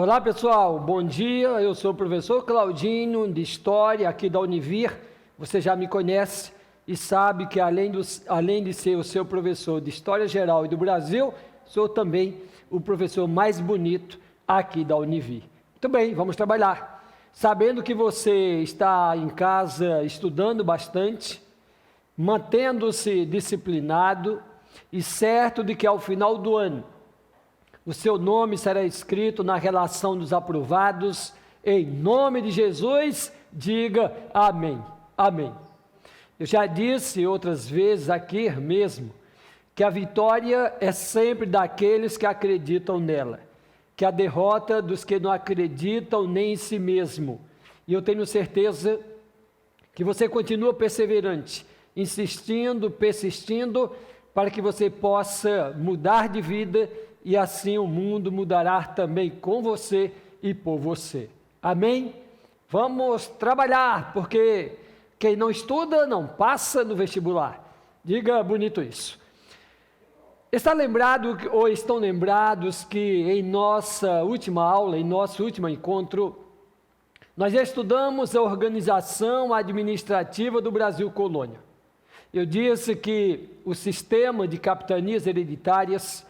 Olá pessoal, bom dia, eu sou o professor Claudinho de História aqui da Univir. Você já me conhece e sabe que além de ser o seu professor de História Geral e do Brasil, sou também o professor mais bonito aqui da Univir. Muito bem, vamos trabalhar. Sabendo que você está em casa estudando bastante, mantendo-se disciplinado e certo de que ao final do ano o seu nome será escrito na relação dos aprovados. Em nome de Jesus, diga amém. Amém. Eu já disse outras vezes aqui mesmo que a vitória é sempre daqueles que acreditam nela, que a derrota dos que não acreditam nem em si mesmo. E eu tenho certeza que você continua perseverante, insistindo, persistindo, para que você possa mudar de vida e assim o mundo mudará também com você e por você. Amém? Vamos trabalhar, porque quem não estuda não passa no vestibular. Diga bonito isso. Está lembrado ou estão lembrados que em nossa última aula, em nosso último encontro, nós já estudamos a organização administrativa do Brasil Colônia. Eu disse que o sistema de capitanias hereditárias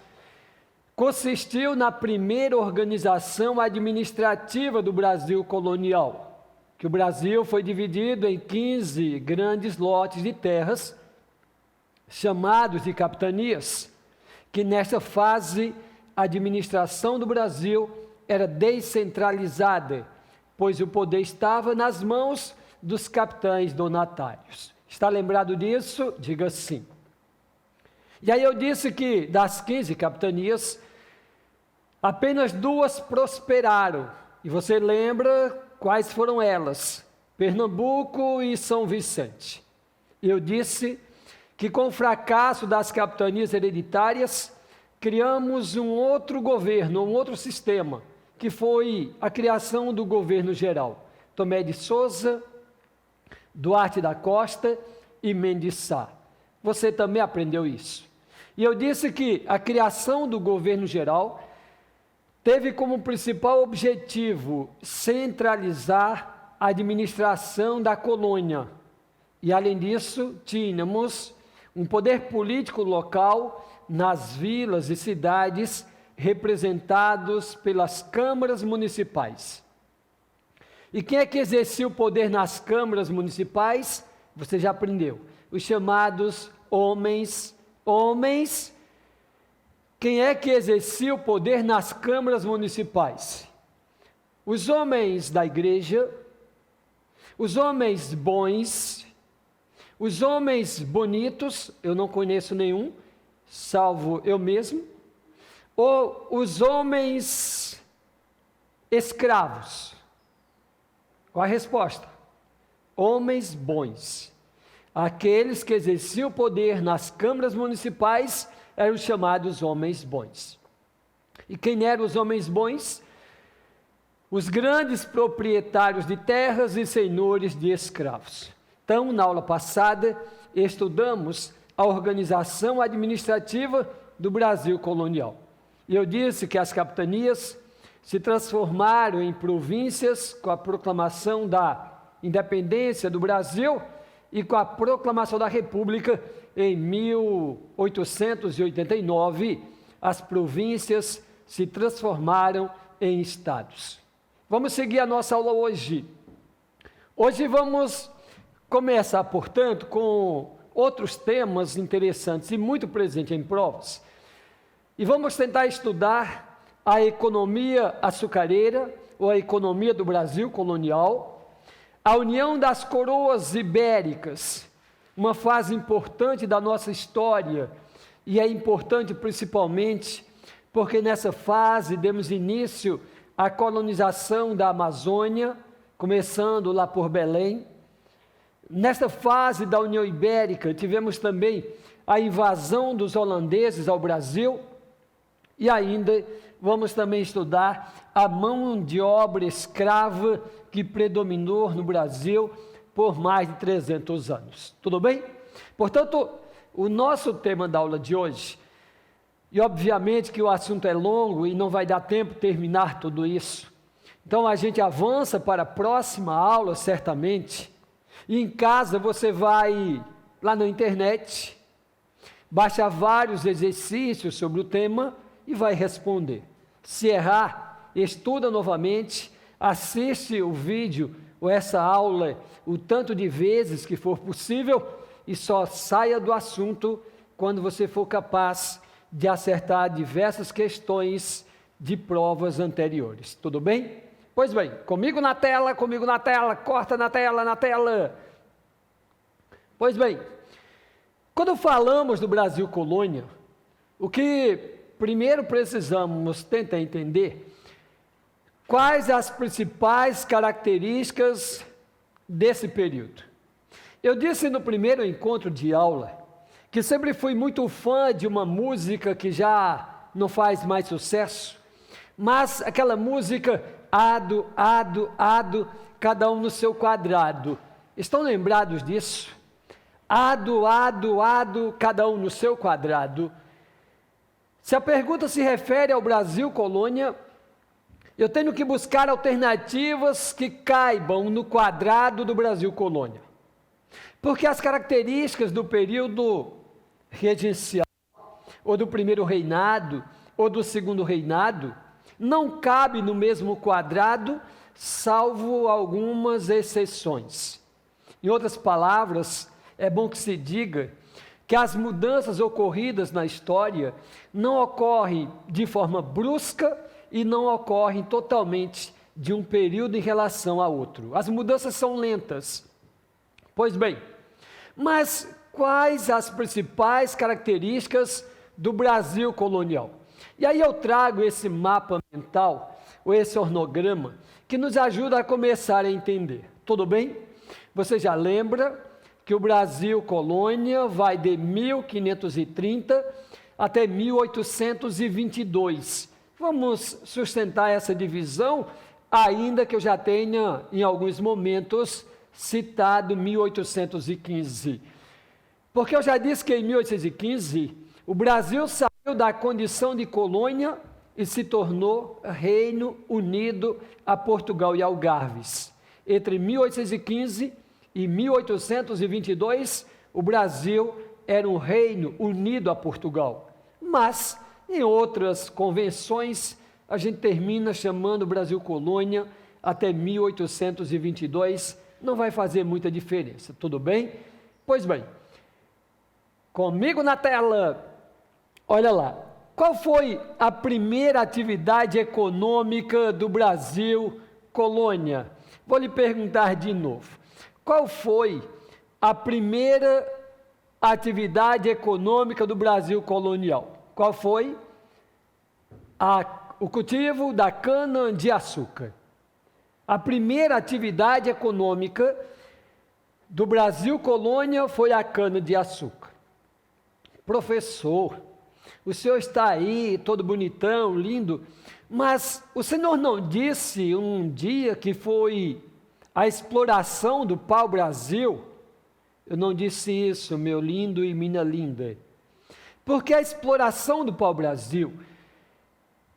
consistiu na primeira organização administrativa do Brasil colonial, que o Brasil foi dividido em 15 grandes lotes de terras, chamados de capitanias, que nessa fase a administração do Brasil era descentralizada, pois o poder estava nas mãos dos capitães donatários. Está lembrado disso? Diga sim. E aí eu disse que das 15 capitanias, apenas 2 prosperaram. E você lembra quais foram elas? Pernambuco e São Vicente. Eu disse que com o fracasso das capitanias hereditárias, criamos um outro governo, um outro sistema, que foi a criação do governo geral. Tomé de Souza, Duarte da Costa e Mendes Sá. Você também aprendeu isso. E eu disse que a criação do governo geral teve como principal objetivo centralizar a administração da colônia. E além disso, tínhamos um poder político local nas vilas e cidades representados pelas câmaras municipais. E quem é que exercia o poder nas câmaras municipais? Você já aprendeu. Os chamados homens. Quem é que exercia o poder nas câmaras municipais? Os homens da igreja, os homens bons, os homens bonitos, eu não conheço nenhum, salvo eu mesmo, ou os homens escravos. Qual a resposta? Homens bons. Aqueles que exerciam o poder nas câmaras municipais eram chamados homens bons. E quem eram os homens bons? Os grandes proprietários de terras e senhores de escravos. Então, na aula passada, estudamos a organização administrativa do Brasil colonial. E eu disse que as capitanias se transformaram em províncias com a proclamação da independência do Brasil e com a proclamação da República em 1889, as províncias se transformaram em estados. Vamos seguir a nossa aula hoje. Hoje vamos começar, portanto, com outros temas interessantes e muito presentes em provas. E vamos tentar estudar a economia açucareira, ou a economia do Brasil colonial, a união das coroas ibéricas, uma fase importante da nossa história, e é importante principalmente porque nessa fase demos início à colonização da Amazônia, começando lá por Belém. Nesta fase da União Ibérica tivemos também a invasão dos holandeses ao Brasil, e ainda vamos também estudar a mão de obra escrava que predominou no Brasil por mais de 300 anos. Tudo bem? Portanto, o nosso tema da aula de hoje E obviamente que o assunto é longo e não vai dar tempo de terminar tudo isso. Então a gente avança para a próxima aula, certamente. E em casa você vai lá na internet, baixa vários exercícios sobre o tema e vai responder. Se errar, estuda novamente, assiste o vídeo ou essa aula o tanto de vezes que for possível e só saia do assunto quando você for capaz de acertar diversas questões de provas anteriores. Tudo bem? Pois bem, comigo na tela, corta na tela. Pois bem, quando falamos do Brasil colônia, o que primeiro precisamos tentar entender quais as principais características desse período. Eu disse no primeiro encontro de aula que sempre fui muito fã de uma música que já não faz mais sucesso, mas aquela música ado, cada um no seu quadrado. Estão lembrados disso? Ado, cada um no seu quadrado. Se a pergunta se refere ao Brasil colônia, eu tenho que buscar alternativas que caibam no quadrado do Brasil colônia. Porque as características do período regencial, ou do primeiro reinado, ou do segundo reinado, não cabem no mesmo quadrado, salvo algumas exceções. Em outras palavras, é bom que se diga que as mudanças ocorridas na história não ocorrem de forma brusca e não ocorrem totalmente de um período em relação a outro. As mudanças são lentas. Pois bem, mas quais as principais características do Brasil colonial? E aí eu trago esse mapa mental, ou esse organograma, que nos ajuda a começar a entender. Tudo bem? Você já lembra que o Brasil colônia vai de 1530 até 1822. Vamos sustentar essa divisão, ainda que eu já tenha, em alguns momentos, citado 1815. Porque eu já disse que em 1815, o Brasil saiu da condição de colônia e se tornou Reino Unido a Portugal e Algarves. Entre 1815 e 1822, o Brasil era um reino unido a Portugal. Mas, em outras convenções, a gente termina chamando o Brasil colônia até 1822. Não vai fazer muita diferença, tudo bem? Pois bem, comigo na tela, olha lá. Qual foi a primeira atividade econômica do Brasil colônia? Vou lhe perguntar de novo. Qual foi a primeira atividade econômica do Brasil colonial? Qual foi? O cultivo da cana-de-açúcar. A primeira atividade econômica do Brasil colônia foi a cana-de-açúcar. Professor, o senhor está aí, todo bonitão, lindo, mas o senhor não disse um dia que foi a exploração do pau-brasil? Eu não disse isso, meu lindo e minha linda. Porque a exploração do pau-brasil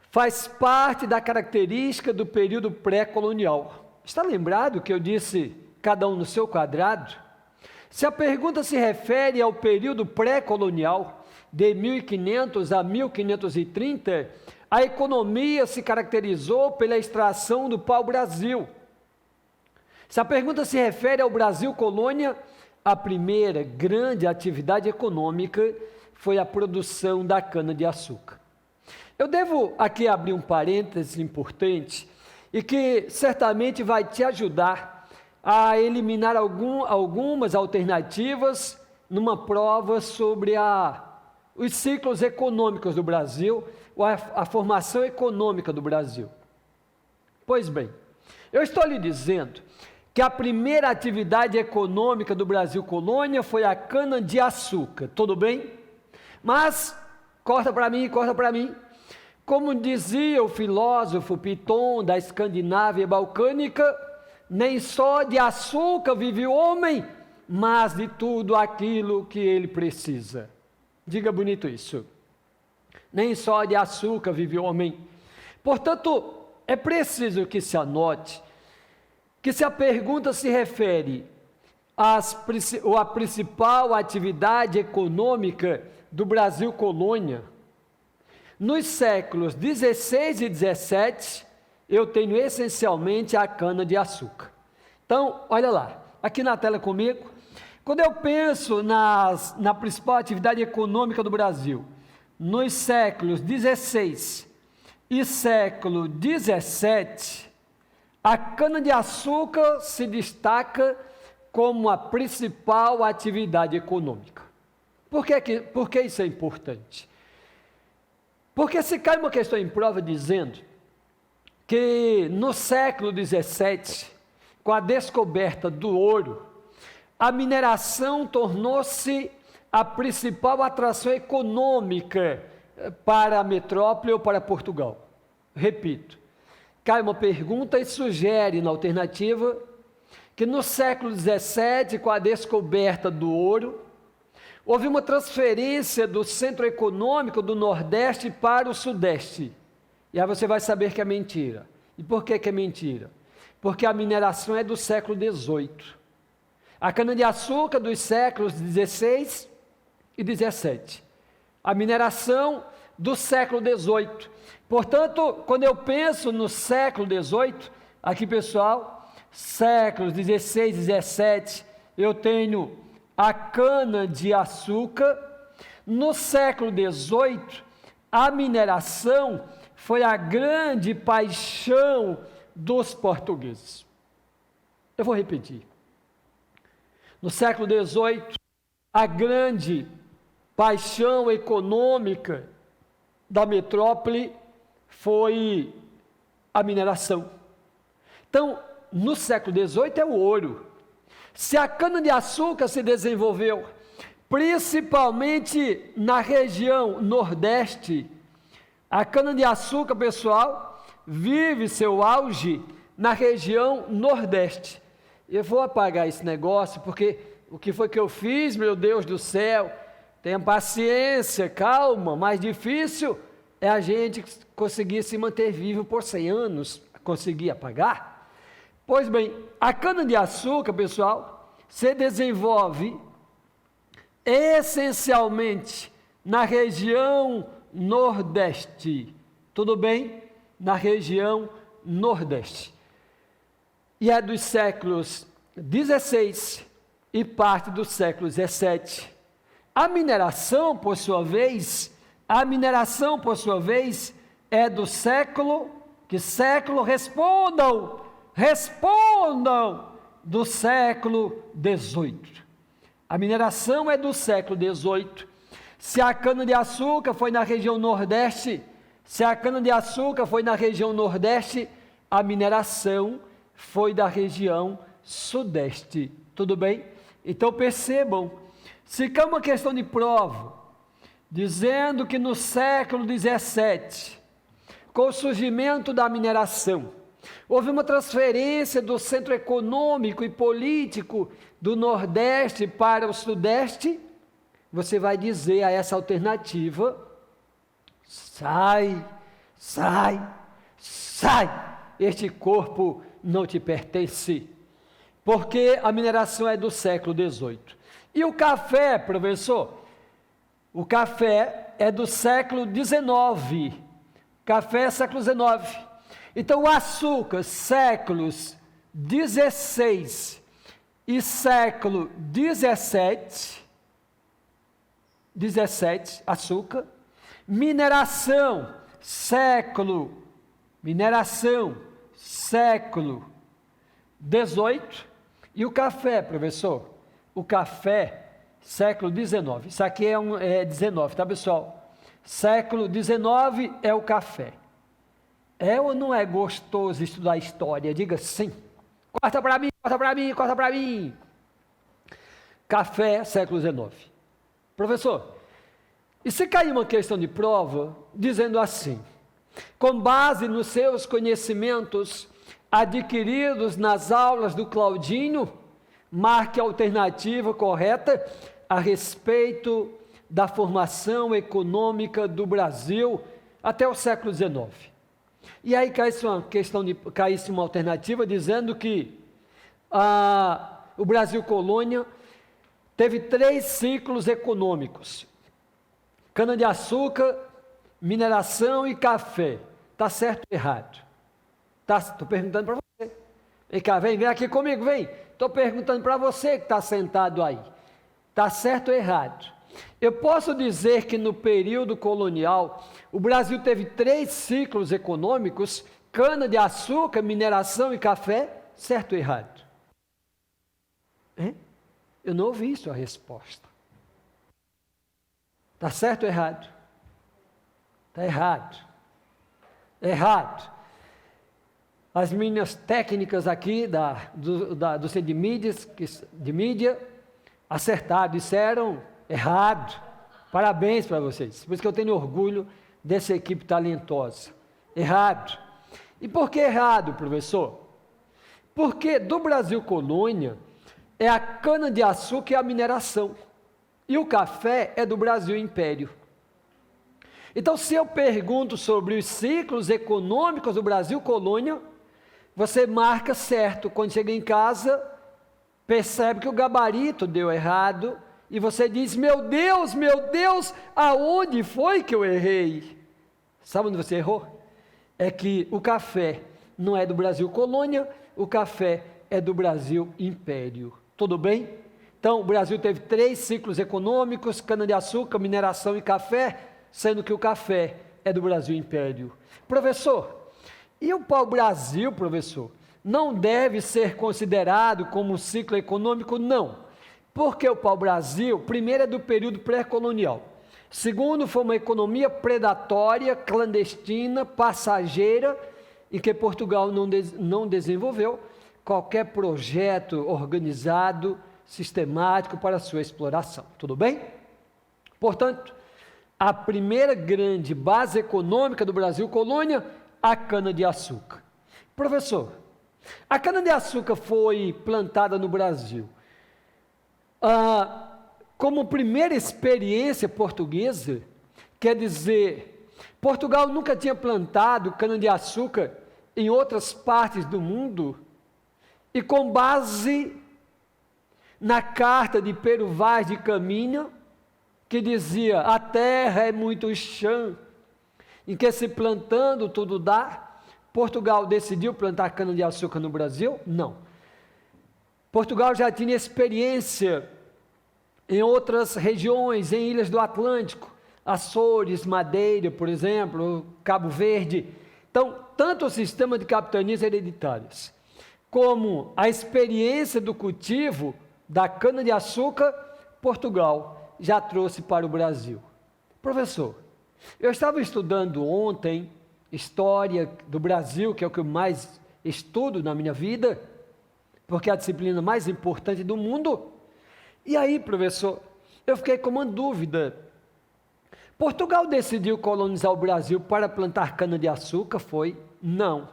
faz parte da característica do período pré-colonial. Está lembrado que eu disse cada um no seu quadrado? Se a pergunta se refere ao período pré-colonial, de 1500 a 1530, a economia se caracterizou pela extração do pau-brasil. Se a pergunta se refere ao Brasil colônia, a primeira grande atividade econômica foi a produção da cana-de-açúcar. Eu devo aqui abrir um parêntese importante e que certamente vai te ajudar a eliminar algumas alternativas numa prova sobre os ciclos econômicos do Brasil, ou a formação econômica do Brasil. Pois bem, eu estou lhe dizendo que a primeira atividade econômica do Brasil colônia foi a cana-de-açúcar, tudo bem? Mas, corta para mim. Como dizia o filósofo Piton da Escandinávia balcânica, nem só de açúcar vive o homem, mas de tudo aquilo que ele precisa. Diga bonito isso. nem só de açúcar vive o homem. Portanto, é preciso que se anote que se a pergunta se refere à principal atividade econômica do Brasil colônia, nos séculos 16 e 17, eu tenho essencialmente a cana-de-açúcar. Então, olha lá, aqui na tela comigo, quando eu penso na principal atividade econômica do Brasil, nos séculos 16 e século 17, a cana-de-açúcar se destaca como a principal atividade econômica. Por que isso é importante? Porque se cai uma questão em prova dizendo que no século 17, com a descoberta do ouro, a mineração tornou-se a principal atração econômica para a metrópole ou para Portugal. Repito, cai uma pergunta e sugere na alternativa que no século 17, com a descoberta do ouro, houve uma transferência do centro econômico do Nordeste para o Sudeste. E aí você vai saber que é mentira. E por que é mentira? Porque a mineração é do século 18. A cana-de-açúcar dos séculos 16 e 17. A mineração do século 18. Portanto, quando eu penso no século 18, aqui pessoal, séculos 16 e 17, eu tenho a cana-de-açúcar. No século 18, a mineração foi a grande paixão dos portugueses. Eu vou repetir. No século 18, a grande paixão econômica da metrópole foi a mineração. Então, no século 18 é o ouro. Se a cana-de-açúcar se desenvolveu principalmente na região Nordeste, a cana-de-açúcar, pessoal, vive seu auge na região Nordeste. Eu vou apagar esse negócio, porque o que foi que eu fiz, meu Deus do céu? Tenha paciência, calma, mais difícil é a gente conseguir se manter vivo por 100 anos, conseguir apagar. Pois bem, a cana-de-açúcar, pessoal, se desenvolve essencialmente na região Nordeste. Tudo bem? Na região Nordeste. E é dos séculos 16 e parte do século 17. A mineração, por sua vez, é do século, que século? Respondam, do século 18. A mineração é do século 18. Se a cana-de-açúcar foi na região Nordeste, a mineração foi da região Sudeste. Tudo bem? Então percebam, se cai uma questão de prova, dizendo que no século 17, com o surgimento da mineração, houve uma transferência do centro econômico e político do Nordeste para o Sudeste, você vai dizer a essa alternativa: sai, este corpo não te pertence, porque a mineração é do século 18. E o café, professor? O café é do século 19. Café é século 19. Então, o açúcar, séculos 16 e século 17, açúcar. Mineração, século 18. E o café, professor? O café, século 19. Isso aqui é 19, tá, pessoal? Século 19 é o café. É ou não é gostoso estudar história? Diga sim. Corta para mim. Café, século 19. Professor, e se cair uma questão de prova, dizendo assim: com base nos seus conhecimentos adquiridos nas aulas do Claudinho, marque a alternativa correta a respeito da formação econômica do Brasil até o século XIX. E aí caísse uma alternativa dizendo que o Brasil colônia teve 3 ciclos econômicos: cana-de-açúcar, mineração e café. Está certo ou errado? Estou perguntando para você. Vem cá, vem aqui comigo, vem. Estou perguntando para você que está sentado aí. Está certo ou errado? Eu posso dizer que no período colonial, o Brasil teve 3 ciclos econômicos: cana-de-açúcar, mineração e café. Certo ou errado? Hein? Eu não ouvi sua resposta. Está certo ou errado? Está errado. Errado. As minhas técnicas aqui do centro de mídia acertaram, disseram errado. Parabéns para vocês. Por isso que eu tenho orgulho dessa equipe talentosa. Errado. E por que errado, professor? Porque do Brasil colônia é a cana-de-açúcar e a mineração. E o café é do Brasil império. Então, se eu pergunto sobre os ciclos econômicos do Brasil colônia, você marca certo. Quando chega em casa, percebe que o gabarito deu errado, e você diz: meu Deus, aonde foi que eu errei? Sabe onde você errou? É que o café não é do Brasil colônia, o café é do Brasil império. Tudo bem? Então, o Brasil teve 3 ciclos econômicos: cana-de-açúcar, mineração e café, sendo que o café é do Brasil império. Professor, e o pau-brasil, professor, não deve ser considerado como um ciclo econômico? Não. Porque o pau-brasil, primeiro, é do período pré-colonial. Segundo, foi uma economia predatória, clandestina, passageira, em que Portugal não desenvolveu qualquer projeto organizado, sistemático para sua exploração. Tudo bem? Portanto, a primeira grande base econômica do Brasil colônia, a cana-de-açúcar. Professor, a cana-de-açúcar foi plantada no Brasil como primeira experiência portuguesa, quer dizer, Portugal nunca tinha plantado cana-de-açúcar em outras partes do mundo, e com base na carta de Pero Vaz de Caminha, que dizia: a terra é muito chã, em que se plantando tudo dá, Portugal decidiu plantar cana-de-açúcar no Brasil? Não. Portugal já tinha experiência em outras regiões, em ilhas do Atlântico, Açores, Madeira, por exemplo, Cabo Verde. Então, tanto o sistema de capitanias hereditárias, como a experiência do cultivo da cana-de-açúcar, Portugal já trouxe para o Brasil. Professor, eu estava estudando ontem História do Brasil, que é o que eu mais estudo na minha vida, porque é a disciplina mais importante do mundo. E aí, professor, eu fiquei com uma dúvida. Portugal decidiu colonizar o Brasil para plantar cana-de-açúcar? Foi? Não.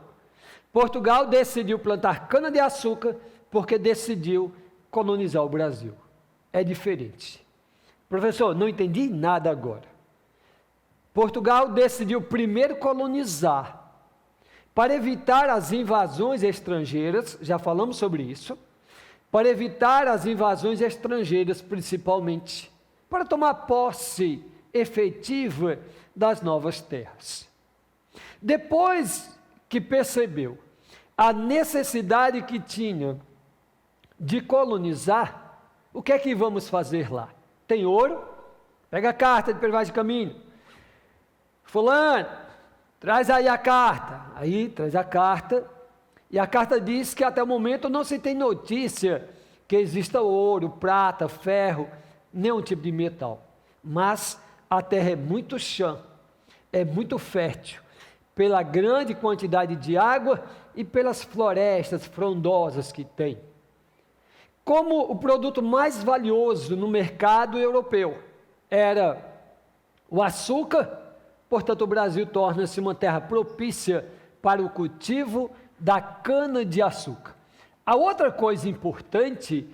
Portugal decidiu plantar cana-de-açúcar porque decidiu colonizar o Brasil. É diferente. Professor, não entendi nada agora. Portugal decidiu primeiro colonizar para evitar as invasões estrangeiras, já falamos sobre isso, para evitar as invasões estrangeiras principalmente, para tomar posse efetiva das novas terras. Depois que percebeu a necessidade que tinha de colonizar, o que é que vamos fazer lá? Tem ouro? Pega a carta de Pero Vaz de Caminha. Fulano, traz aí a carta. Aí traz a carta, e a carta diz que até o momento não se tem notícia que exista ouro, prata, ferro, nenhum tipo de metal. Mas a terra é muito chã, é muito fértil, pela grande quantidade de água e pelas florestas frondosas que tem. Como o produto mais valioso no mercado europeu era o açúcar, portanto o Brasil torna-se uma terra propícia para o cultivo da cana-de-açúcar. A outra coisa importante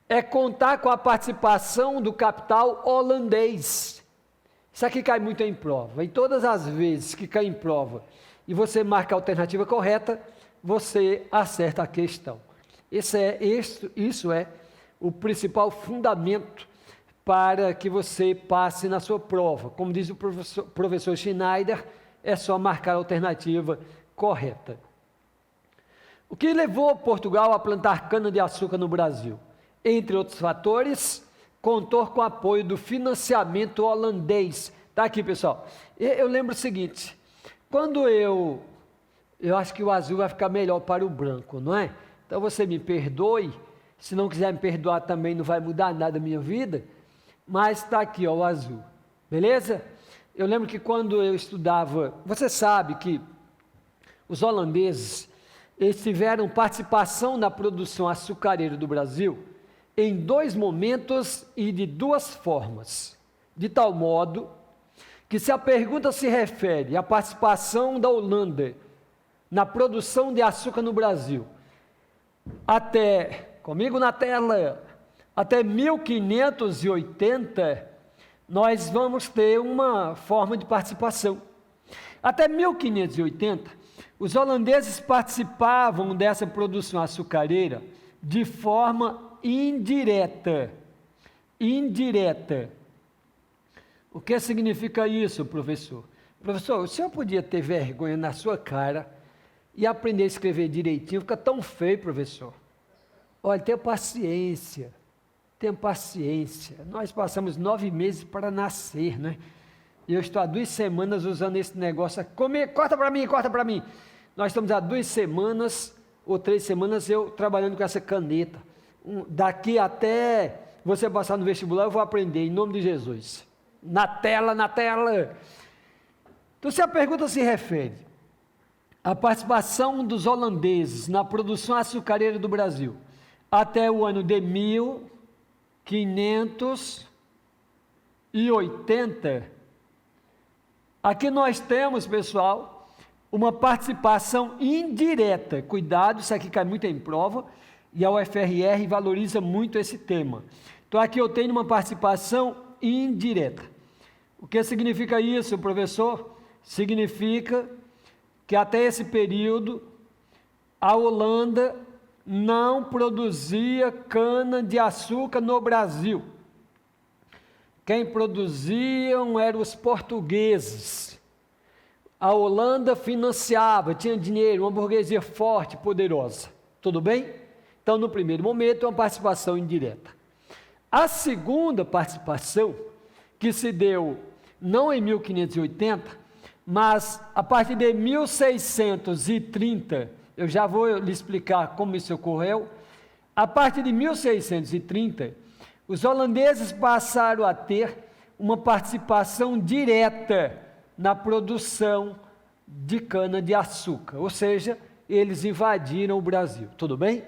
é contar com a participação do capital holandês. Isso aqui cai muito em prova. E todas as vezes que cai em prova e você marca a alternativa correta, você acerta a questão. Isso é o principal fundamento para que você passe na sua prova. Como diz o professor Schneider, é só marcar a alternativa correta. O que levou Portugal a plantar cana-de-açúcar no Brasil? Entre outros fatores, contou com o apoio do financiamento holandês. Está aqui, pessoal. Eu lembro o seguinte, quando eu acho que o azul vai ficar melhor para o branco, não é? Então você me perdoe, se não quiser me perdoar também não vai mudar nada da minha vida, mas está aqui, ó, o azul, beleza? Eu lembro que quando eu estudava, você sabe que os holandeses, eles tiveram participação na produção açucareira do Brasil em 2 momentos e de 2 formas, de tal modo que se a pergunta se refere à participação da Holanda na produção de açúcar no Brasil, comigo na tela, até 1580, nós vamos ter uma forma de participação. Até 1580, os holandeses participavam dessa produção açucareira de forma indireta. Indireta. O que significa isso, professor? Professor, o senhor podia ter vergonha na sua cara e aprender a escrever direitinho? Fica tão feio, professor. Olha, tenha paciência. Tenha paciência. Nós passamos 9 meses para nascer, né? E eu estou há 2 semanas usando esse negócio. Corta para mim, corta para mim. Nós estamos há 2 semanas ou 3 semanas eu trabalhando com essa caneta. Daqui até você passar no vestibular, eu vou aprender, em nome de Jesus. Na tela, na tela. Então, se a pergunta se refere à participação dos holandeses na produção açucareira do Brasil até o ano de 1580, aqui nós temos, pessoal, uma participação indireta. Cuidado, isso aqui cai muito em prova, e a UFRR valoriza muito esse tema. Então, aqui eu tenho uma participação indireta. O que significa isso, professor? Significa que até esse período, a Holanda não produzia cana-de-açúcar no Brasil. Quem produziam eram os portugueses. A Holanda financiava, tinha dinheiro, uma burguesia forte, poderosa. Tudo bem? Então, no primeiro momento, é uma participação indireta. A segunda participação, que se deu não em 1580, mas a partir de 1630, eu já vou lhe explicar como isso ocorreu. A partir de 1630, os holandeses passaram a ter uma participação direta na produção de cana-de-açúcar, ou seja, eles invadiram o Brasil, tudo bem?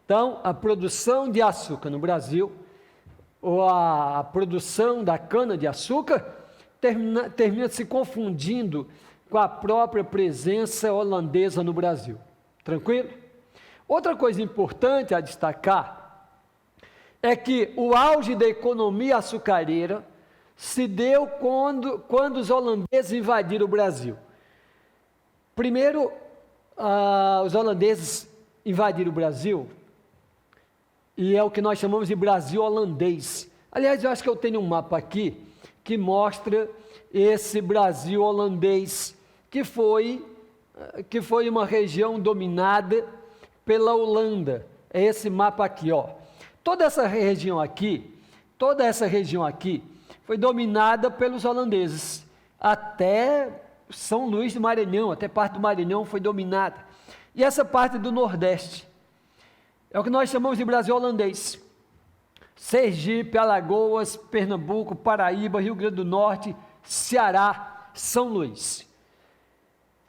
Então, a produção de açúcar no Brasil, ou a produção da cana-de-açúcar, termina se confundindo com a própria presença holandesa no Brasil. Tranquilo? Outra coisa importante a destacar é que o auge da economia açucareira se deu quando os holandeses invadiram o Brasil. Primeiro, os holandeses invadiram o Brasil, e é o que nós chamamos de Brasil holandês. Aliás, eu acho que eu tenho um mapa aqui que mostra esse Brasil holandês, que foi uma região dominada pela Holanda. É esse mapa aqui, ó. Toda essa região aqui foi dominada pelos holandeses, até São Luís do Maranhão, até parte do Maranhão foi dominada. E essa parte do Nordeste é o que nós chamamos de Brasil holandês. Sergipe, Alagoas, Pernambuco, Paraíba, Rio Grande do Norte, Ceará, São Luís.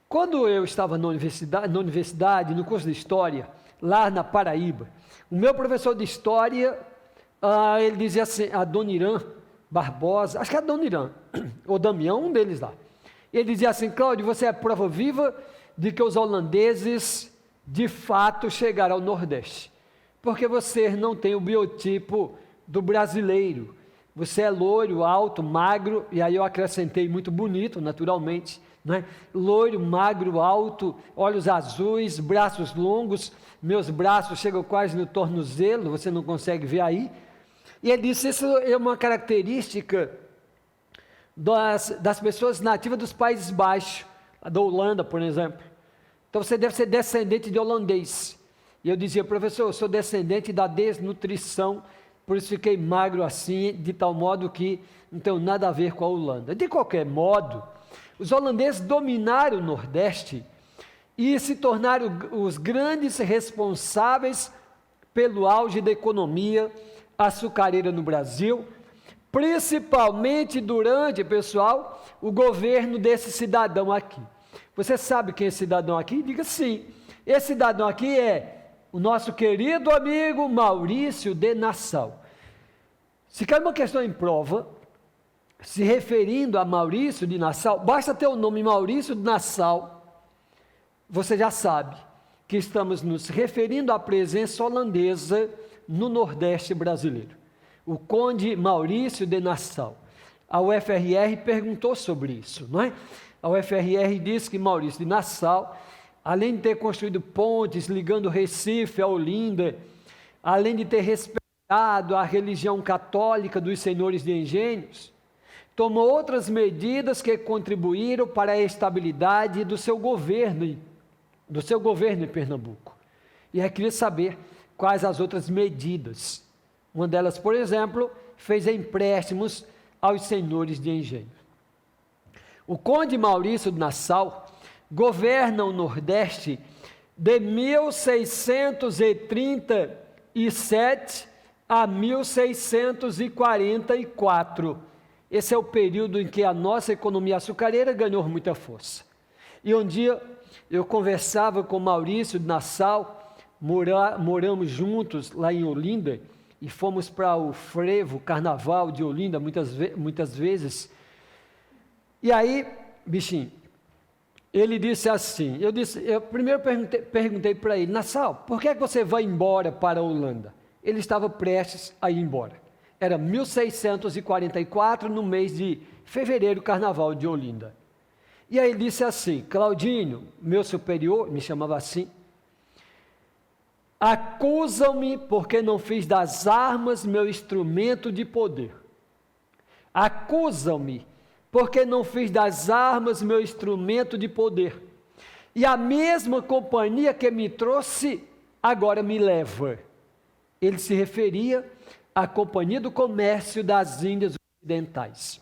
Quando eu estava na universidade, no curso de História, lá na Paraíba, o meu professor de História, ele dizia assim, a Dona Irã Barbosa, acho que é a Dona Irã, ou Damião, um deles lá. Ele dizia assim, Cláudio, você é a prova viva de que os holandeses, de fato, chegaram ao Nordeste. Porque você não tem o biotipo do brasileiro. Você é loiro, alto, magro, e aí eu acrescentei muito bonito, naturalmente, né? Loiro, magro, alto, olhos azuis, braços longos, meus braços chegam quase no tornozelo, você não consegue ver aí. E ele disse, isso é uma característica das pessoas nativas dos Países Baixos, da Holanda, por exemplo. Então você deve ser descendente de holandês. E eu dizia, professor, eu sou descendente da desnutrição, por isso fiquei magro assim, de tal modo que não tenho nada a ver com a Holanda. De qualquer modo, os holandeses dominaram o Nordeste e se tornaram os grandes responsáveis pelo auge da economia açucareira no Brasil, principalmente durante, pessoal, o governo desse cidadão aqui. Você sabe quem é esse cidadão aqui? Diga sim. Esse cidadão aqui é o nosso querido amigo Maurício de Nassau. Se quer uma questão em prova, se referindo a Maurício de Nassau, basta ter o nome Maurício de Nassau, você já sabe que estamos nos referindo à presença holandesa no Nordeste brasileiro. O conde Maurício de Nassau. A UFRR perguntou sobre isso, não é? A UFRR disse que Maurício de Nassau, além de ter construído pontes ligando Recife a Olinda, além de ter respeitado a religião católica dos senhores de engenhos, tomou outras medidas que contribuíram para a estabilidade do seu governo em Pernambuco. E aí queria saber quais as outras medidas. Uma delas, por exemplo, fez empréstimos aos senhores de engenho. O conde Maurício de Nassau governa o Nordeste de 1637 a 1644. Esse é o período em que a nossa economia açucareira ganhou muita força. E um dia eu conversava com Maurício de Nassau, moramos juntos lá em Olinda, e fomos para o frevo, carnaval de Olinda, muitas vezes. E aí, bichinho, ele disse assim, eu primeiro perguntei para ele, Nassau, por que é que você vai embora para a Holanda? Ele estava prestes a ir embora. Era 1644, no mês de fevereiro, carnaval de Olinda. E aí ele disse assim, Claudinho, meu superior, me chamava assim, acusam-me porque não fiz das armas meu instrumento de poder. Acusam-me porque não fiz das armas meu instrumento de poder. E a mesma companhia que me trouxe, agora me leva. Ele se referia à Companhia do Comércio das Índias Ocidentais.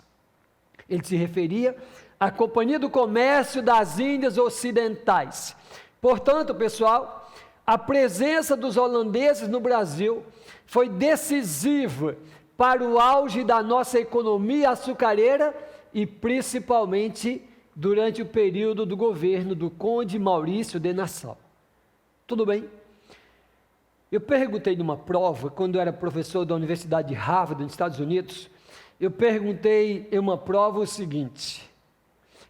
Ele se referia à Companhia do Comércio das Índias Ocidentais. Portanto, pessoal, a presença dos holandeses no Brasil foi decisiva para o auge da nossa economia açucareira e principalmente durante o período do governo do conde Maurício de Nassau. Tudo bem? Eu perguntei numa prova, quando eu era professor da Universidade de Harvard, nos Estados Unidos, eu perguntei em uma prova o seguinte,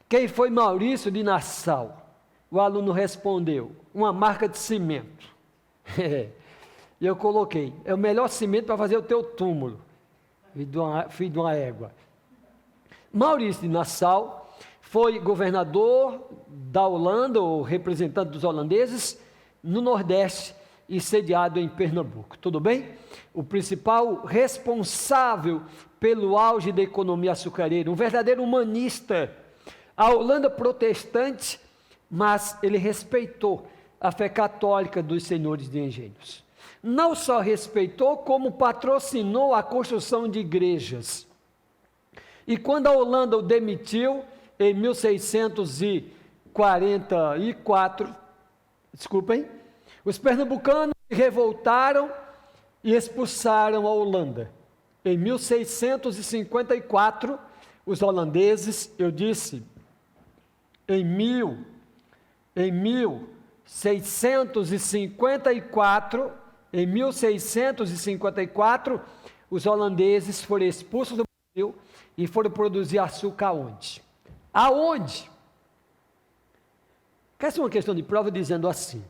quem foi Maurício de Nassau? O aluno respondeu, uma marca de cimento. E eu coloquei, é o melhor cimento para fazer o teu túmulo, filho de uma égua. Maurício de Nassau foi governador da Holanda, ou representante dos holandeses, no Nordeste e sediado em Pernambuco, tudo bem? O principal responsável pelo auge da economia açucareira, um verdadeiro humanista. A Holanda protestante, mas ele respeitou a fé católica dos senhores de engenhos. Não só respeitou, como patrocinou a construção de igrejas. E quando a Holanda o demitiu, em 1644, os pernambucanos se revoltaram e expulsaram a Holanda. Em 1654, os holandeses, eu disse, em 1654, os holandeses foram expulsos do Brasil e foram produzir açúcar aonde? Aonde? Essa é uma questão de prova dizendo assim,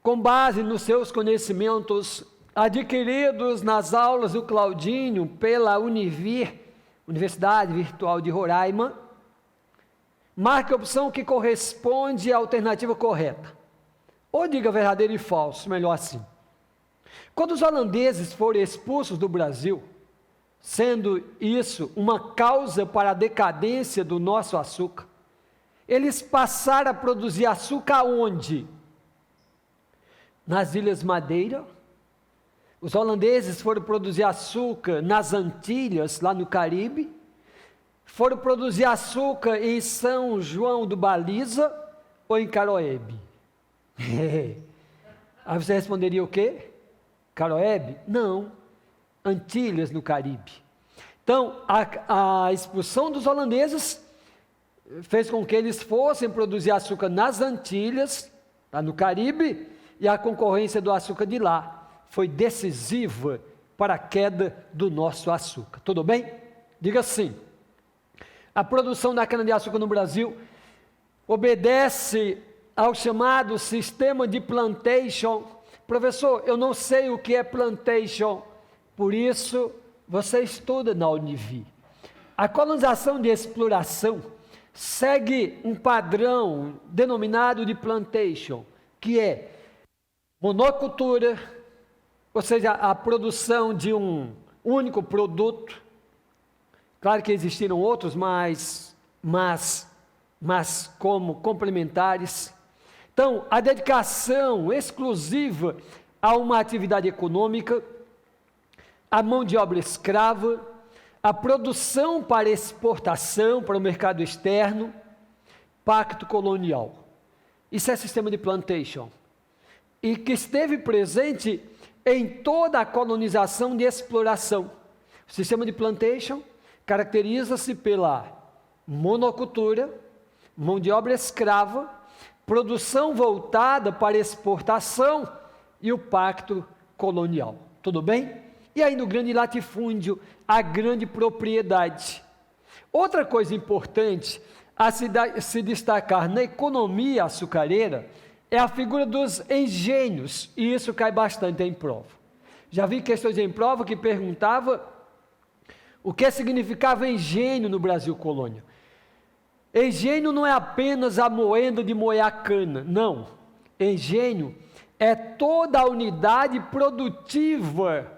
com base nos seus conhecimentos adquiridos nas aulas do Claudinho pela Univir, Universidade Virtual de Roraima, marque a opção que corresponde à alternativa correta. Ou diga verdadeiro e falso, melhor assim. Quando os holandeses foram expulsos do Brasil, sendo isso uma causa para a decadência do nosso açúcar, eles passaram a produzir açúcar onde? Nas Ilhas Madeira. Os holandeses foram produzir açúcar nas Antilhas, lá no Caribe. Foram produzir açúcar em São João do Baliza ou em Caroebe? Aí você responderia o quê? Caroebe? Não. Antilhas, no Caribe. Então, a expulsão dos holandeses fez com que eles fossem produzir açúcar nas Antilhas, lá no Caribe, e a concorrência do açúcar de lá foi decisiva para a queda do nosso açúcar. Tudo bem? Diga sim. A produção da cana-de-açúcar no Brasil obedece ao chamado sistema de plantation. Professor, eu não sei o que é plantation, por isso você estuda na Univir. A colonização de exploração segue um padrão denominado de plantation, que é monocultura, ou seja, a produção de um único produto. Claro que existiram outros, mas como complementares. Então, a dedicação exclusiva a uma atividade econômica, a mão de obra escrava, a produção para exportação, para o mercado externo, pacto colonial. Isso é sistema de plantation. E que esteve presente em toda a colonização de exploração. O sistema de plantation caracteriza-se pela monocultura, mão de obra escrava, produção voltada para exportação e o pacto colonial. Tudo bem? E aí no grande latifúndio, a grande propriedade. Outra coisa importante a se destacar na economia açucareira é a figura dos engenhos, e isso cai bastante em prova. Já vi questões em prova que perguntava o que significava engenho no Brasil colônia. Engenho não é apenas a moenda de moer a cana, não. Engenho é toda a unidade produtiva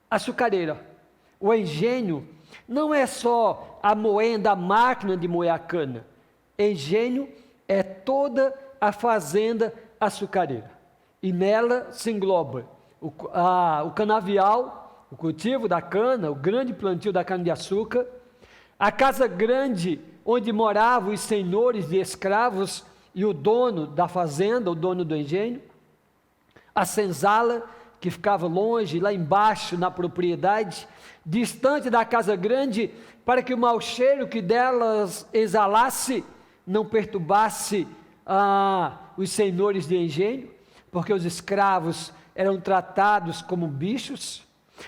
açucareira. O engenho não é só a moenda, a máquina de moer a cana. Engenho é toda a fazenda açucareira. E nela se engloba o canavial, o cultivo da cana, o grande plantio da cana-de-açúcar, a casa grande onde moravam os senhores de escravos e o dono da fazenda, o dono do engenho, a senzala, que ficava longe, lá embaixo na propriedade, distante da casa grande, para que o mau cheiro que delas exalasse não perturbasse os senhores de engenho, porque os escravos eram tratados como bichos.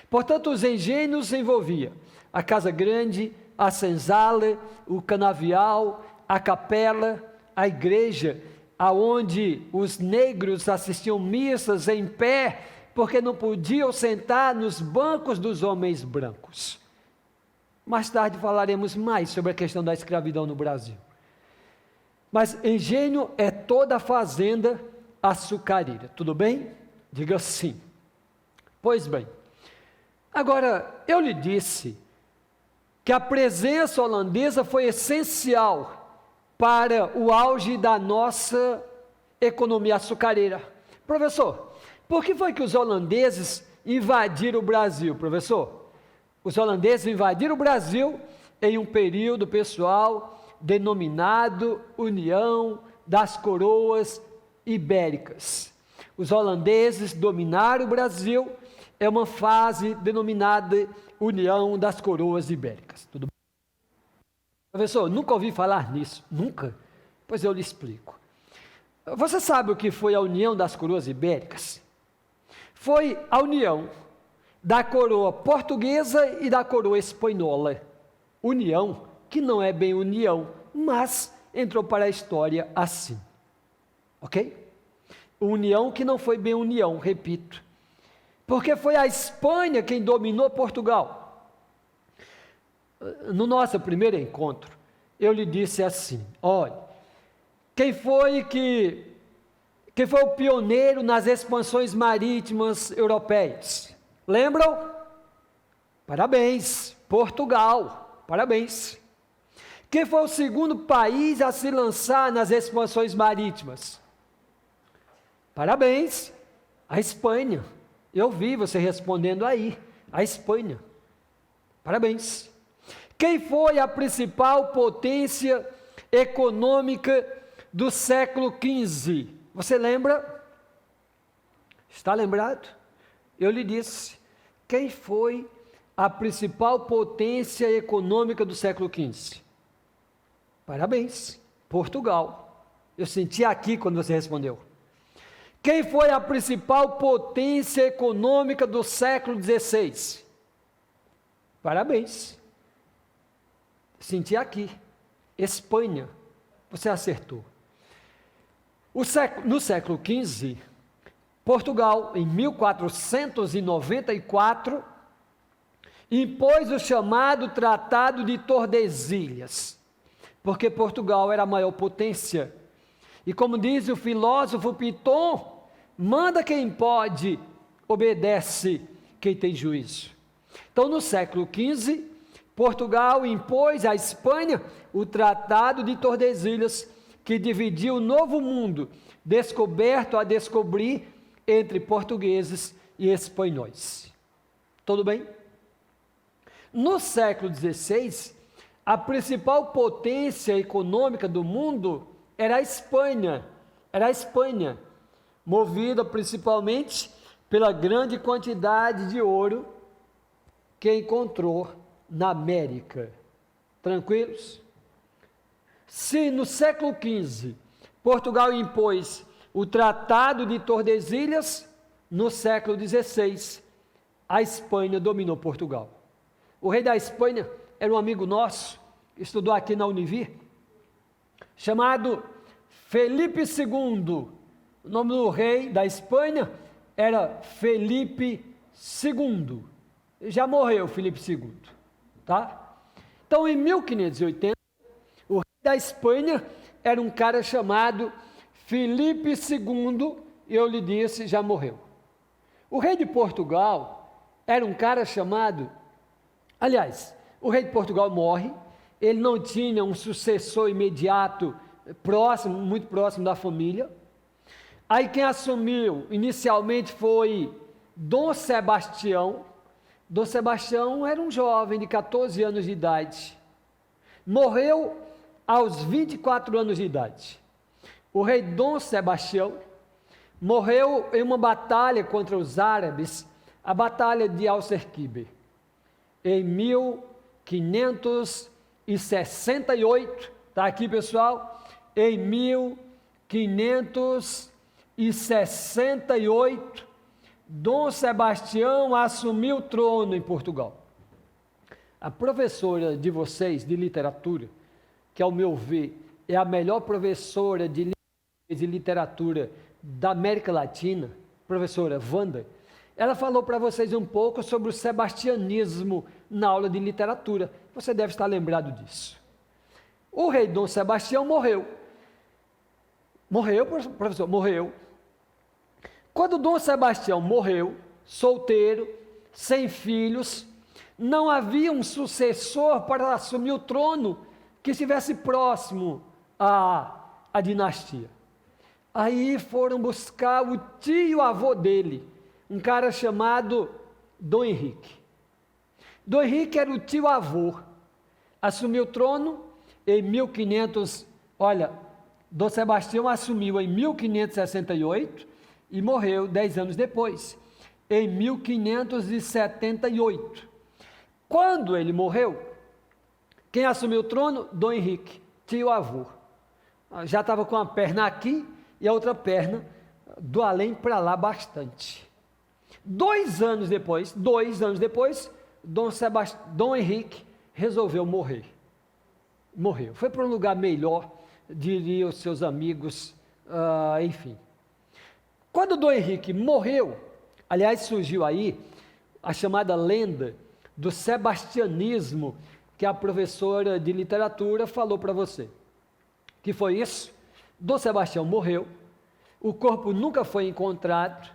Portanto, os engenhos envolviam a casa grande, a senzala, o canavial, a capela, a igreja, aonde os negros assistiam missas em pé, porque não podiam sentar nos bancos dos homens brancos. Mais tarde falaremos mais sobre a questão da escravidão no Brasil. Mas engenho é toda a fazenda açucareira, tudo bem? Diga sim. Pois bem, agora eu lhe disse que a presença holandesa foi essencial para o auge da nossa economia açucareira. Professor, por que foi que os holandeses invadiram o Brasil, professor? Os holandeses invadiram o Brasil em um período, pessoal, denominado União das Coroas Ibéricas. Os holandeses dominaram o Brasil, é uma fase denominada União das Coroas Ibéricas. Tudo bem? Professor, nunca ouvi falar nisso. Nunca? Pois eu lhe explico. Você sabe o que foi a União das Coroas Ibéricas? Foi a união da coroa portuguesa e da coroa espanhola. União que não é bem união, mas entrou para a história assim. Ok? união que não foi bem união, repito. Porque foi a Espanha quem dominou Portugal. No nosso primeiro encontro, eu lhe disse assim: olha, quem foi o pioneiro nas expansões marítimas europeias? Lembram? Parabéns, Portugal, parabéns. Quem foi o segundo país a se lançar nas expansões marítimas? Parabéns, a Espanha. Eu vi você respondendo aí, a Espanha. Parabéns. Quem foi a principal potência econômica do século XV? Você lembra? Está lembrado? Eu lhe disse. Quem foi a principal potência econômica do século XV? Parabéns, Portugal. Eu senti aqui quando você respondeu. Quem foi a principal potência econômica do século XVI? Parabéns. Senti aqui. Espanha. Você acertou. No século XV, Portugal, em 1494, impôs o chamado Tratado de Tordesilhas, porque Portugal era a maior potência. E como diz o filósofo Piton, manda quem pode, obedece quem tem juízo. Então, no século XV, Portugal impôs à Espanha o Tratado de Tordesilhas, que dividiu o novo mundo, descoberto a descobrir, entre portugueses e espanhóis. Tudo bem? No século XVI, a principal potência econômica do mundo era a Espanha. Era a Espanha, movida principalmente pela grande quantidade de ouro que encontrou na América. Tranquilos? Se no século XV Portugal impôs o Tratado de Tordesilhas, no século XVI a Espanha dominou Portugal. O rei da Espanha era um amigo nosso, estudou aqui na Univir, chamado Felipe II. O nome do rei da Espanha era Felipe II. Já morreu Felipe II, tá? Então, em 1580, o rei da Espanha era um cara chamado Felipe II, e eu lhe disse, já morreu. O rei de Portugal era um cara chamado... Aliás, o rei de Portugal morre, ele não tinha um sucessor imediato, próximo, muito próximo da família. Aí quem assumiu inicialmente foi Dom Sebastião. Dom Sebastião era um jovem de 14 anos de idade. Morreu aos 24 anos de idade. O rei Dom Sebastião morreu em uma batalha contra os árabes, a Batalha de Alserquib, em 1568, está aqui pessoal, em 1568, Dom Sebastião assumiu o trono em Portugal. A professora de vocês de literatura, que ao meu ver é a melhor professora de literatura da América Latina, professora Wanda, ela falou para vocês um pouco sobre o sebastianismo na aula de literatura. Você deve estar lembrado disso. O rei Dom Sebastião morreu. Morreu, professor? Morreu. Quando Dom Sebastião morreu, solteiro, sem filhos, não havia um sucessor para assumir o trono que estivesse próximo à dinastia. Aí foram buscar o tio-avô dele, um cara chamado Dom Henrique. Dom Henrique era o tio-avô, assumiu o trono em 1500, Dom Sebastião assumiu em 1568 e morreu 10 anos depois, em 1578. Quando ele morreu, quem assumiu o trono? Dom Henrique, tio-avô. Já estava com a perna aqui e a outra perna do além para lá bastante. 2 anos depois, Dom Henrique resolveu morrer. Morreu. Foi para um lugar melhor, diriam os seus amigos, enfim. Quando Dom Henrique morreu, aliás, surgiu aí a chamada lenda do sebastianismo, que a professora de literatura falou para você. Que foi isso? Dom Sebastião morreu, o corpo nunca foi encontrado,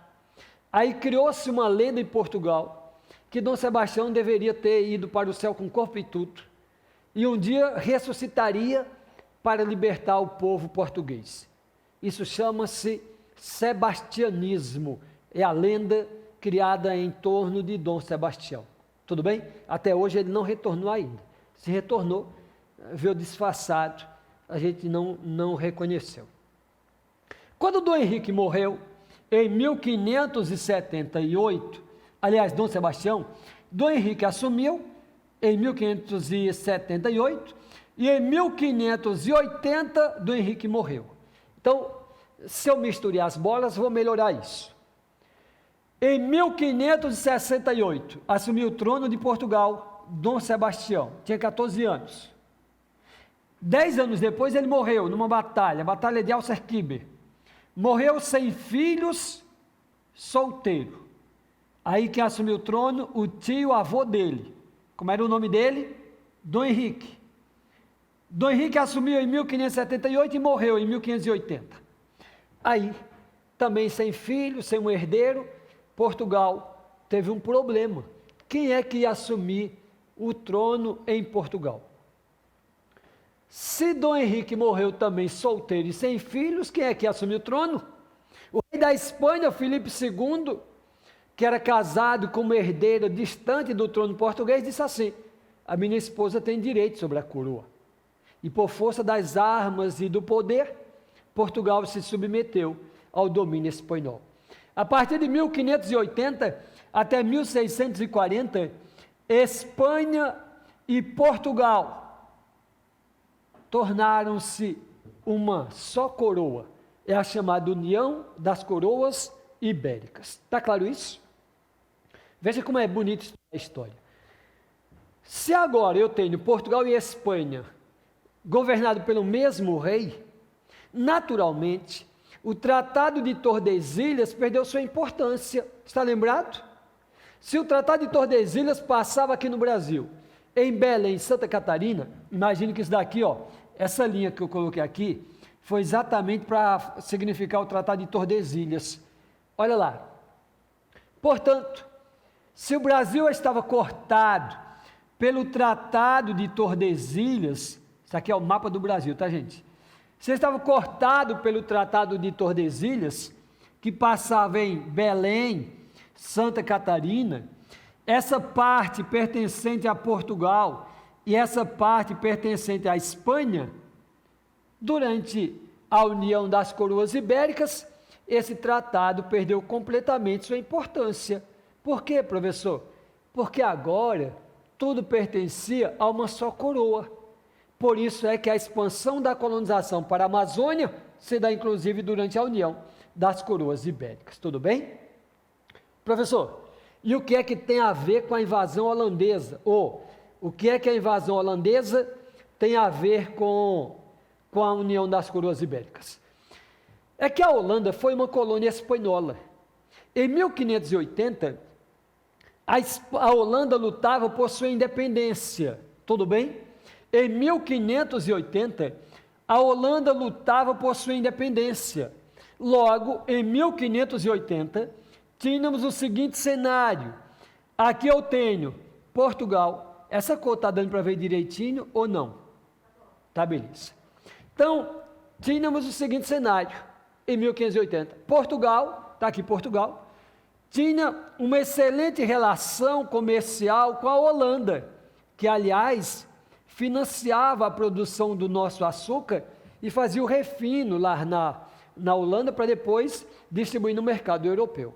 aí criou-se uma lenda em Portugal, que Dom Sebastião deveria ter ido para o céu com corpo e tudo, e um dia ressuscitaria para libertar o povo português. Isso chama-se sebastianismo, é a lenda criada em torno de Dom Sebastião. Tudo bem? Até hoje ele não retornou ainda. Se retornou, veio disfarçado, a gente não reconheceu. Quando Dom Henrique morreu, em 1578, aliás, Dom Sebastião, Dom Henrique assumiu em 1578 e em 1580 Dom Henrique morreu. Então, se eu misturar as bolas, vou melhorar isso. Em 1568, assumiu o trono de Portugal, Dom Sebastião, tinha 14 anos. 10 anos depois ele morreu numa batalha, a batalha de Alcerquibes. Morreu sem filhos, solteiro. Aí quem assumiu o trono, o tio-avô dele. Como era o nome dele? Dom Henrique. Dom Henrique assumiu em 1578 e morreu em 1580. Aí, também sem filho, sem um herdeiro, Portugal teve um problema. Quem é que ia assumir o trono em Portugal? Se Dom Henrique morreu também solteiro e sem filhos, quem é que ia assumir o trono? O rei da Espanha, Filipe II, que era casado com uma herdeira distante do trono português, disse assim: a minha esposa tem direito sobre a coroa. E por força das armas e do poder, Portugal se submeteu ao domínio espanhol. A partir de 1580 até 1640, Espanha e Portugal tornaram-se uma só coroa. É a chamada União das Coroas Ibéricas. Está claro isso? Veja como é bonito a história. Se agora eu tenho Portugal e Espanha governado pelo mesmo rei, naturalmente, o Tratado de Tordesilhas perdeu sua importância. Está lembrado? Se o Tratado de Tordesilhas passava aqui no Brasil, em Belém, Santa Catarina, imagine que isso daqui, essa linha que eu coloquei aqui, foi exatamente para significar o Tratado de Tordesilhas. Olha lá. Portanto, se o Brasil estava cortado pelo Tratado de Tordesilhas, isso aqui é o mapa do Brasil, tá, gente? Se estava cortado pelo Tratado de Tordesilhas, que passava em Belém, Santa Catarina, essa parte pertencente a Portugal e essa parte pertencente à Espanha, durante a União das Coroas Ibéricas, esse tratado perdeu completamente sua importância. Por quê, professor? Porque agora tudo pertencia a uma só coroa. Por isso é que a expansão da colonização para a Amazônia se dá inclusive durante a União das Coroas Ibéricas. Tudo bem? Professor, e o que é que tem a ver com a invasão holandesa? Ou o que é que a invasão holandesa tem a ver com a União das Coroas Ibéricas? É que a Holanda foi uma colônia espanhola. Em 1580, a Holanda lutava por sua independência. Tudo bem? Em 1580, a Holanda lutava por sua independência. Logo, em 1580, tínhamos o seguinte cenário. Aqui eu tenho Portugal. Essa cor está dando para ver direitinho ou não? Tá, beleza. Então, tínhamos o seguinte cenário em 1580. Portugal, está aqui Portugal, tinha uma excelente relação comercial com a Holanda, que, aliás, financiava a produção do nosso açúcar e fazia o refino lá na Holanda para depois distribuir no mercado europeu.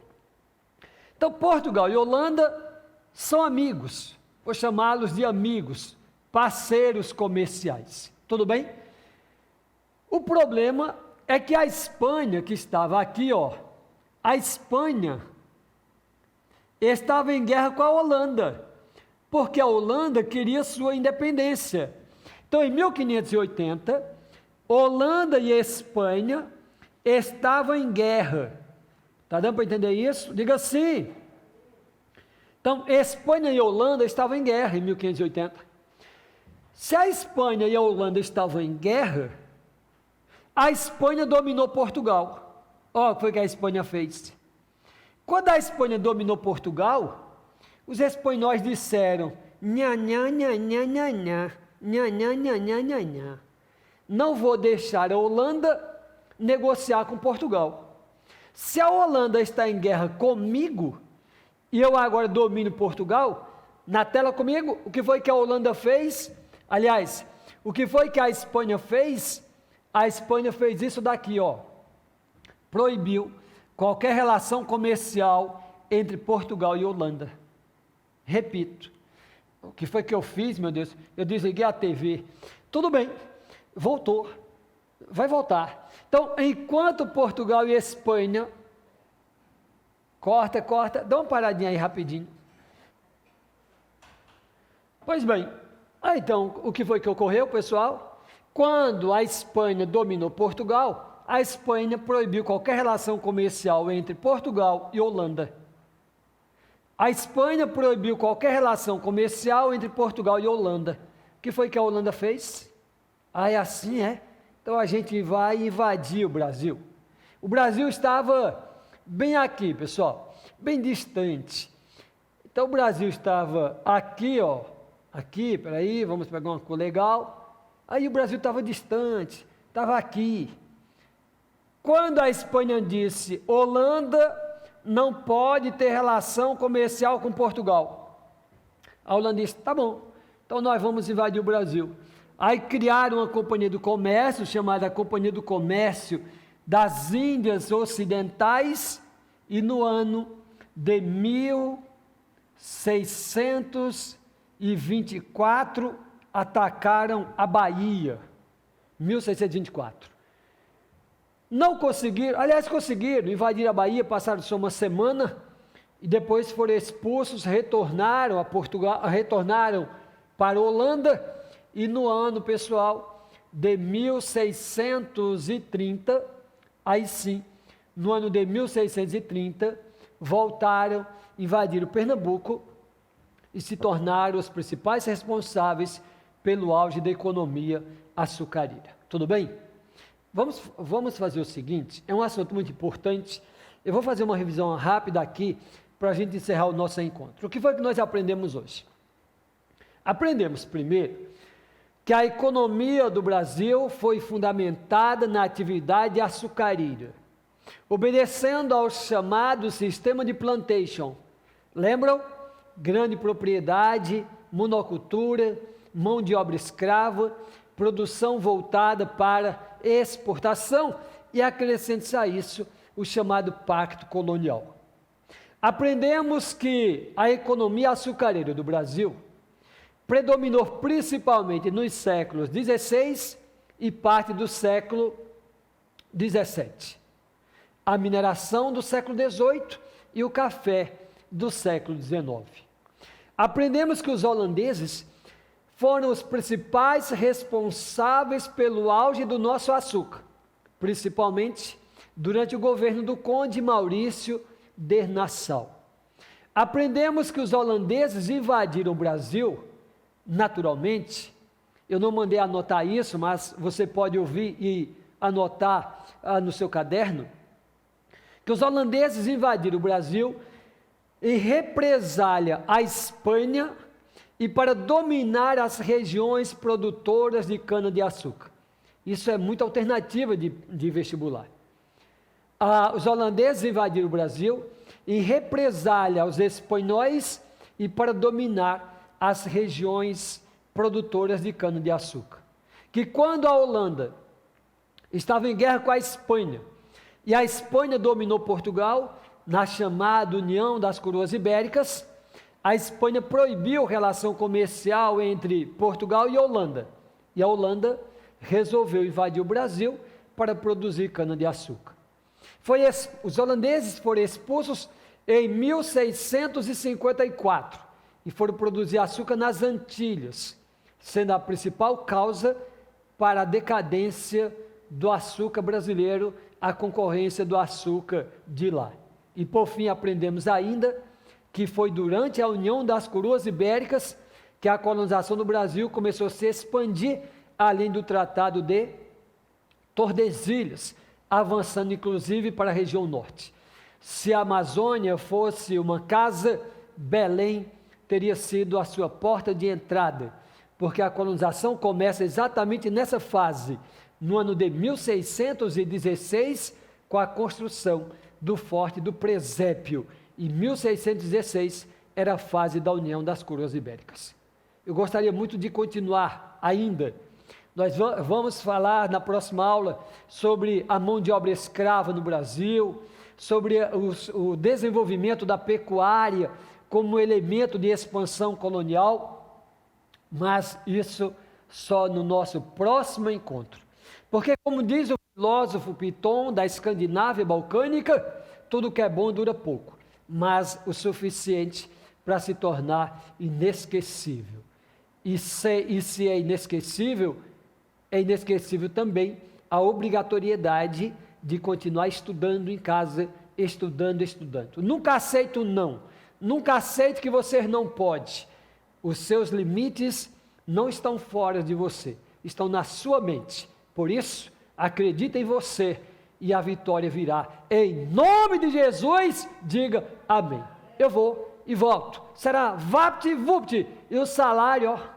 Então, Portugal e Holanda são amigos, vou chamá-los de amigos, parceiros comerciais. Tudo bem? O problema é que a Espanha, que estava aqui, a Espanha estava em guerra com a Holanda, porque a Holanda queria sua independência. Então, em 1580, Holanda e Espanha estavam em guerra. Está dando para entender isso? Diga sim. Então, Espanha e Holanda estavam em guerra em 1580. Se a Espanha e a Holanda estavam em guerra, a Espanha dominou Portugal. Olha o que foi que a Espanha fez. Quando a Espanha dominou Portugal, os espanhóis disseram: nha, nha, nha, nha, nha, nha, nha, nha, nha, nha, nha, nha. Não vou deixar a Holanda negociar com Portugal. Se a Holanda está em guerra comigo, e eu agora domino Portugal, na tela comigo, o que foi que a Holanda fez? Aliás, o que foi que a Espanha fez? A Espanha fez isso daqui, ó. Proibiu qualquer relação comercial entre Portugal e Holanda. Repito, o que foi que eu fiz, meu Deus? Eu desliguei a TV. Tudo bem, voltou, vai voltar. Então, enquanto Portugal e Espanha... Corta, dá uma paradinha aí rapidinho. Pois bem, então, o que foi que ocorreu, pessoal? Quando a Espanha dominou Portugal, a Espanha proibiu qualquer relação comercial entre Portugal e Holanda. A Espanha proibiu qualquer relação comercial entre Portugal e Holanda. O que foi que a Holanda fez? É assim, é? Então a gente vai invadir o Brasil. O Brasil estava bem aqui, pessoal, bem distante. Então o Brasil estava aqui, ó, aqui, peraí, vamos pegar uma cor legal. Aí o Brasil estava distante, estava aqui. Quando a Espanha disse: Holanda não pode ter relação comercial com Portugal, a Holanda disse: tá bom, então nós vamos invadir o Brasil. Aí criaram uma companhia do comércio, chamada Companhia do Comércio das Índias Ocidentais, e no ano de 1624 atacaram a Bahia. 1624. Não conseguiram, aliás, conseguiram invadir a Bahia, passaram só uma semana e depois foram expulsos, retornaram a Portugal, retornaram para a Holanda, e no ano, pessoal, de 1630, aí sim, no ano de 1630, voltaram, invadiram Pernambuco e se tornaram os principais responsáveis pelo auge da economia açucareira. Tudo bem? Vamos fazer o seguinte, é um assunto muito importante. Eu vou fazer uma revisão rápida aqui para a gente encerrar o nosso encontro. O que foi que nós aprendemos hoje? Aprendemos primeiro que a economia do Brasil foi fundamentada na atividade açucareira, obedecendo ao chamado sistema de plantation. Lembram? Grande propriedade, monocultura, mão de obra escrava, produção voltada para exportação e, acrescente-se a isso, o chamado Pacto Colonial. Aprendemos que a economia açucareira do Brasil predominou principalmente nos séculos XVI e parte do século XVII. A mineração do século XVIII e o café do século XIX. Aprendemos que os holandeses foram os principais responsáveis pelo auge do nosso açúcar, principalmente durante o governo do Conde Maurício de Nassau. Aprendemos que os holandeses invadiram o Brasil, naturalmente. Eu não mandei anotar isso, mas você pode ouvir e anotar no seu caderno, que os holandeses invadiram o Brasil em represália à Espanha e para dominar as regiões produtoras de cana-de-açúcar. Isso é muita alternativa de vestibular. Os holandeses invadiram o Brasil em represália aos espanhóis e para dominar as regiões produtoras de cana-de-açúcar. Que quando a Holanda estava em guerra com a Espanha, e a Espanha dominou Portugal, na chamada União das Coroas Ibéricas, a Espanha proibiu relação comercial entre Portugal e Holanda. E a Holanda resolveu invadir o Brasil para produzir cana-de-açúcar. Os holandeses foram expulsos em 1654 e foram produzir açúcar nas Antilhas, sendo a principal causa para a decadência do açúcar brasileiro, a concorrência do açúcar de lá. E por fim aprendemos ainda que foi durante a União das Coroas Ibéricas que a colonização do Brasil começou a se expandir além do Tratado de Tordesilhas, avançando inclusive para a região norte. Se a Amazônia fosse uma casa, Belém teria sido a sua porta de entrada, porque a colonização começa exatamente nessa fase, no ano de 1616, com a construção do Forte do Presépio. Em 1616 era a fase da União das Coroas Ibéricas. Eu gostaria muito de continuar ainda. Nós vamos falar na próxima aula sobre a mão de obra escrava no Brasil, sobre o desenvolvimento da pecuária como elemento de expansão colonial, mas isso só no nosso próximo encontro. Porque, como diz o filósofo Piton da Escandinávia balcânica, tudo que é bom dura pouco, mas o suficiente para se tornar inesquecível. E se é inesquecível também a obrigatoriedade de continuar estudando em casa, estudando. Nunca aceite o não, nunca aceite que você não pode. Os seus limites não estão fora de você, estão na sua mente. Por isso, acredita em você e a vitória virá. Em nome de Jesus, diga amém. Eu vou e volto. Será vapt-vupt e o salário, ó,